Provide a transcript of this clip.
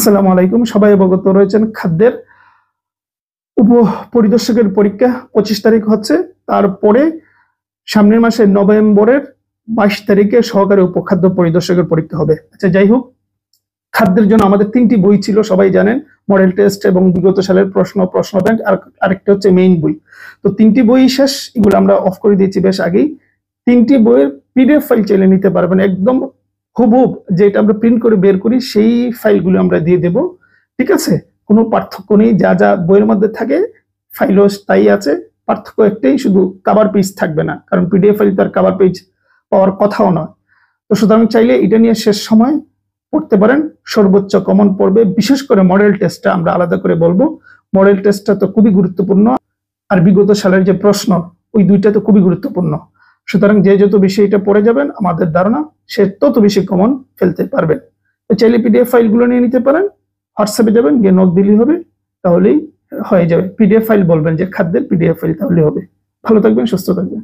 আসসালামু আলাইকুম। সবাই অবগত রয়েছেন খাদ্যের উপ পরিদর্শকের পরীক্ষা 25 তারিখ হচ্ছে। তারপরে সামনের মাসে নভেম্বরের 22 তারিখে সহকারী উপখাদ্য পরিদর্শকের পরীক্ষা হবে। আচ্ছা, যাই হোক, খাদ্যের জন্য আমাদের 3টি বই ছিল, সবাই জানেন। মডেল টেস্ট এবং বিগত সালের প্রশ্ন ব্যাংক, আর আরেকটা হচ্ছে মেইন বই। তো 3টি বই শেষ, এগুলো আমরা অফ করে দিয়েছি বেশ আগেই। 3টি বইয়ের পিডিএফ ফাইল চাইলে নিতে পারবেন, একদম হুবহুব যেটা আমরা প্রিন্ট করে বের করি সেই ফাইলগুলো আমরা দিয়ে দেব। ঠিক আছে, কোনো পার্থক্য নেই, যা যা বইয়ের মধ্যে থাকে ফাইলও তাই আছে। পার্থক্য একটাই, শুধু কভার পেজ থাকবে না, কারণ পিডিএফ ফাইল তার কভার পেজ পাওয়ার কথাও নয়। তো সুতরাং চাইলে এটা নিয়ে শেষ সময় পড়তে পারেন, সর্বোচ্চ কমন পড়বে। বিশেষ করে মডেল টেস্টটা আমরা আলাদা করে বলবো। মডেল টেস্টটা তো খুবই গুরুত্বপূর্ণ, আর বিগত সালের যে প্রশ্ন, ওই দুইটা তো খুবই গুরুত্বপূর্ণ। সুতরাং যে যত বেশি এটা পড়ে যাবেন, আমাদের ধারণা সে তত বেশি কমন ফেলতে পারবেন। তো চাইলে পিডিএফ ফাইলগুলো নিয়ে নিতে পারেন, হোয়াটসঅ্যাপে যাবেন, গিয়ে নক দিলেই হবে, তাহলেই হয়ে যাবে। পিডিএফ ফাইল বলবেন যে খাদ্যের পিডিএফ ফাইল, তাহলে হবে। ভালো থাকবেন, সুস্থ থাকবেন।